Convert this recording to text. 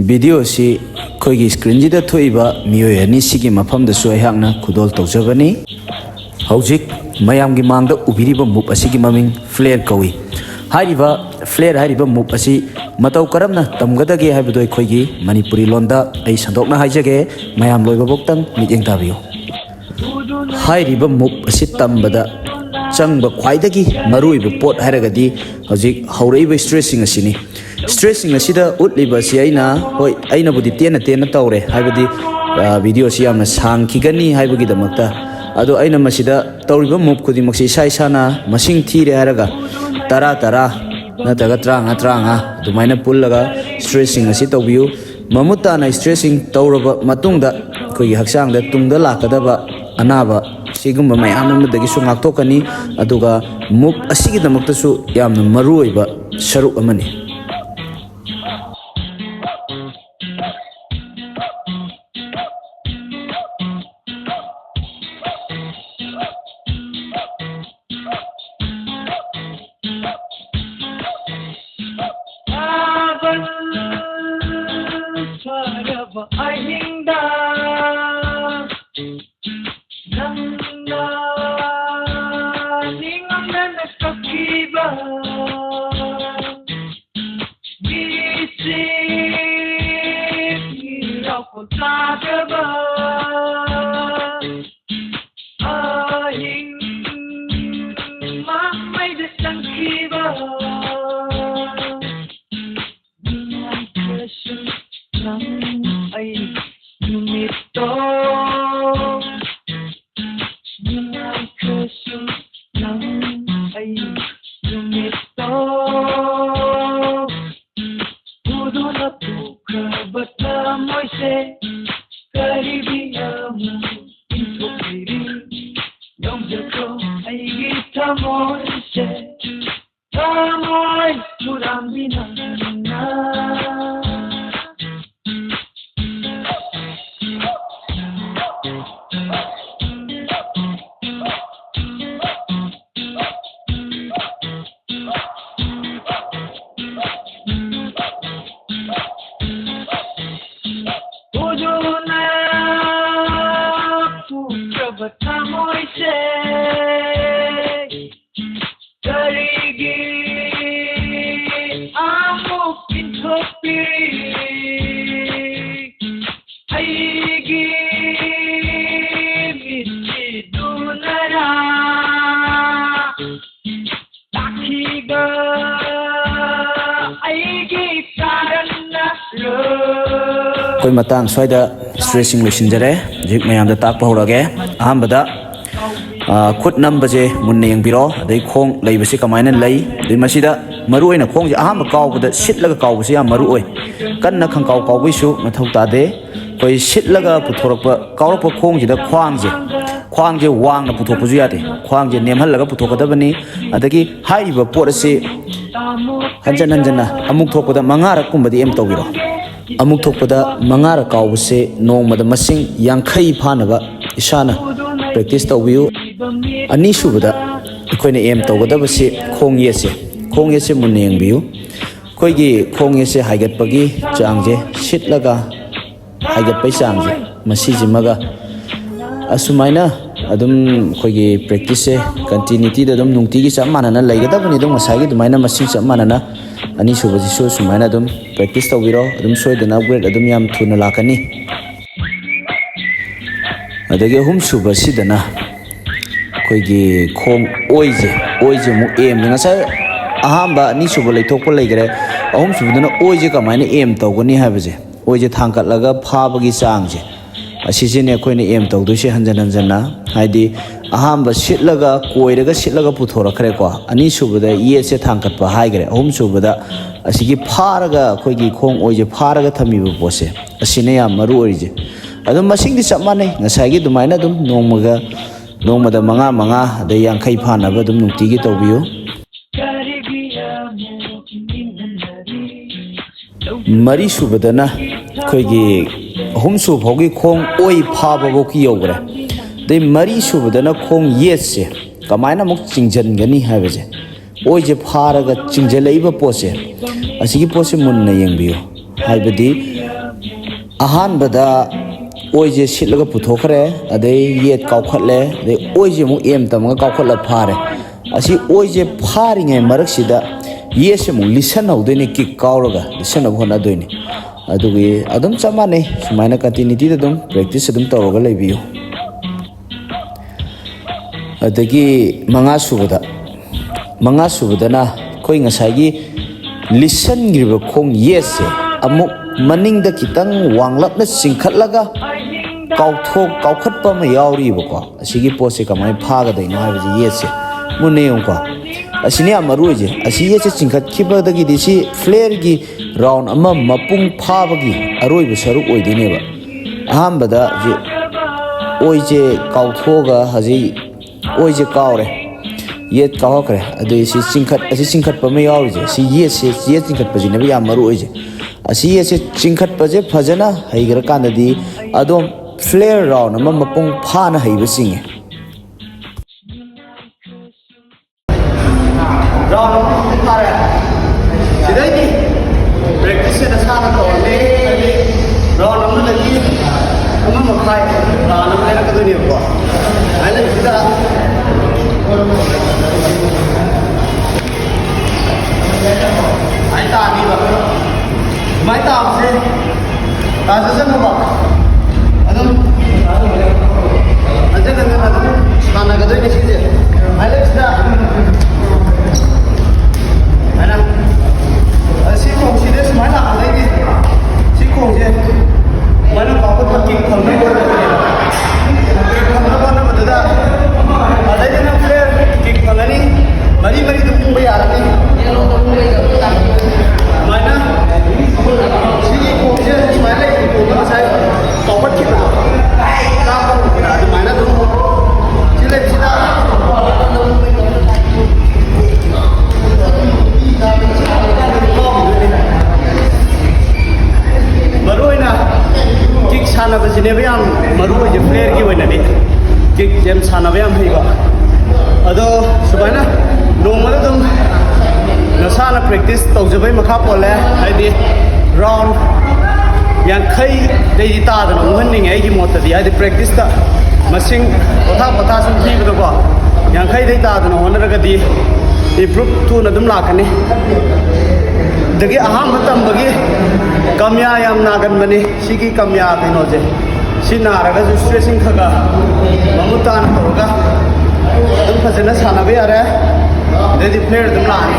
video से कोई screen जिदा थोइबा मियोय अनि सिगी मफम द सोयहांगना खुदोल तौजबनी हौजिक मयाम की मांग द उबिरिबा मुप असिगी ममिंग फ्लेयर कवी हारिबा फ्लेयर हारिबा मुप असि मतौ करमना तमगदगे हाइबदो अखोइगी मणिपुरी लोंदा आई संदोकना हाइजगे मयाम लोइबा बोक्तंग मिटिंग ताबियो हारिबा मुप असि तमबदा चंगबा ख्वाइदगी मरुइबा पोट हारगदी हौजिक हौरइबा स्ट्रेसिंग असिनी स्ट्रेसिंग असिदा उतलिबा सि आइना होय आइना बुदि तेना तौरे हाइबदी वीडियो सि यामना सांखिगनी हाइबगी दमक्ता अदो आइना मसिदा तौरिबा मुप खुदि मक्सि इसा इसाना मसिंग थीरे हारगा तरा नतगा त्रा दुमाइना पुल्लगा स्ट्रेसिंग असी तौबियु ममुताना स्ट्रेसिंग तौरबा मतुंगदा कोई हक्सांगदा तुंगदा लाकदबा अनाबा सिगुम्बा मयाम अमदगी सुंगाक्तोकनी अदुगा मुप असिगी दमक्तसु यामना मरुओइबा सरुक अमनी कोई मतंग स्वाइदा स्ट्रेसिंग लोइसिनजरे जिक मयामदा ताकपा होरगे अहमबदा खुद नंबजे मुन्ने यंगबिरो अदै खोंग लैबसे कमायना लै दै मसिदा मरु ओइना खोंजे अहम कावबदा सिटलगा कावबसे या मरु ओइ कन्ना खंकाव कावबैसु मथौ तादे कोई सिटलगा पुथोरकपा कावरकपा खोंजिदा ख्वांगजे वांगना पुथोकपजु यादे ख्वांगजे नेमहल्लगा पुथोकदबनी अदगी हाइबा पोट असे हंजन अमुक थोकपदा मंगारक कुंबदी एम तौबिरो अमुक थोकपदा मंगारक कावबसे नोंमदा मसिंग यांखै फानबा इसाना प्रैक्टिस तौबियु अनि सुबदा अखोइना एम तौगदबसे खोंगयेसे मुन्ने यंगबियु कोइगी खोंगयेसे हाइगतपगी चांगजे सिटलगा हाइगतपै चांगजे मसिजिमगा असुमाइना अदुम कोइगी प्रैक्टिस से कंटिन्यूटी दम नुंगतिगी चप मानना लैगदबनि दम मसागी दुमाइना मसिंग चप मानना अनि सुबजिसु सुमाइना दम प्रैक्टिस तौबिरो अदुम सोइदना अपग्रेड अदुम याम थुना लाकनी अदगे हुम सुबसिदना कोइगी खोंग ओइजे मु M ngasa ahamba ani suba leithokpa leigre ahum subudana oije kamaina एम तौगनी हाबजे ओइजे थांकटलागा फाबगी चांगजे असिजेने कोइने एम तौदोसे हंजन हाइदी अहांबा सिटलगा कोइरगा सिटलगा पुथोरखरे को अनि सुबदा येसे थांकटपा हाइगरे अहुम सुबदा असिगी फारगा कोइगी खोंग ओइजे फारगा थमिबो पोसे असिने या मरु ओइजे अदुम मसिंगदि चप माने ngसाइगी दुमाइना दुम नोंमदा मंगा द यांखै फानबा दुम नुंतिगी तौबियो मरी सुबदना कोइगी अहुम सुबहोगी खोंग ओइ फाबबोकी योगरे दै मरी सुबदना खोंग येसे कमाइना मुक चिंजनगनी हाबजे ओइजे फारगा चिंजलैबा पोसे असिगी पोसे मुन्ना यंगबियो हाइबदी अहानबदा ओइजे सिटलगा पुथोखरे अदे येत काउखटले अदे ओइजे मु एम तमगा काउखटला फारे असि ओइजे फारिङे मरकसिदा येसे मु लिसन हौदैनि किक काउरगा लिसन होना दोइनि अदुगी अदम चमाने सुमाइना कंटिन्यूटी दम प्रैक्टिस दम तौरगा लेबियो अदगी मंगा सुबदना कोई ngसाइगी लिसन गिरबो खोंग येसे अमुक मनिंगदा कितंग वांगलपना सिंखटलगा काउखटपा म यावरीबको असिगी पोसे कमाय फागदैनो हाइबजे येसे मुने योंको असिने अमरुजे असि येसे चिंखटखिबदगी दिसि फ्लेयर की राउंड अमा मपुंग फाबगी अरोइबो सरुक ओइदिनेबा अहामबदा जे ओइजे काउथोगा हजि ओइजे काउरे येत काउखरे अदुइसि चिंखटपा म यावरीजे सि येसे ये चिंखटपजिनेबा या मरु ओइजे असि येसे चिंखटपजे फजना हैगर कांददी अदोम फ्लेयर राउंड अमा मपुंग फाना हैबसिंगे राउंड फारे सिदैनि प्रैक्टिस से साना तौरले राउंड अमदगी अमा मखाय राउंड अमदना कदुनिबो आइले सिदा आई तानीबा माइ ताबसे ताजजनबा अदम अजगन अदम खाना गदोय निसिजे आइले सिदा ana si khong si des mai la dai di si khong je mana pa ko thaki khong ni bor khong na bana ma da adai na player kick khangani mari tu pung ba yar ni mana si khong je mai la ko ma sai to pat ki na ka ko ki na mana tu si le si da मरुइना kick सानबसिनेबा याम मरुइ player की वइनानि kick GeM सानबा याम हैबा अदो सुबाइना नोंमदा दम नसाना प्रैक्टिस तौजबै मखा पोले हाइदि राउंड यांखै दैदि तादना उहन्निंग आइगी मोतदि हाइदि प्रैक्टिस ता मसिंग पथा सम थीबदको यांखै दै तादना होनरगदि इम्प्रूव तुना दम लाकनि दगी अहाम मतंबगी कमिया याम नागन बने सिगी कमिया कइनोजे सि नारगा जु स्ट्रेचिंग खगा ममुतान होगा अदम फजना सानबे यारे देदि प्लेयर दम लानी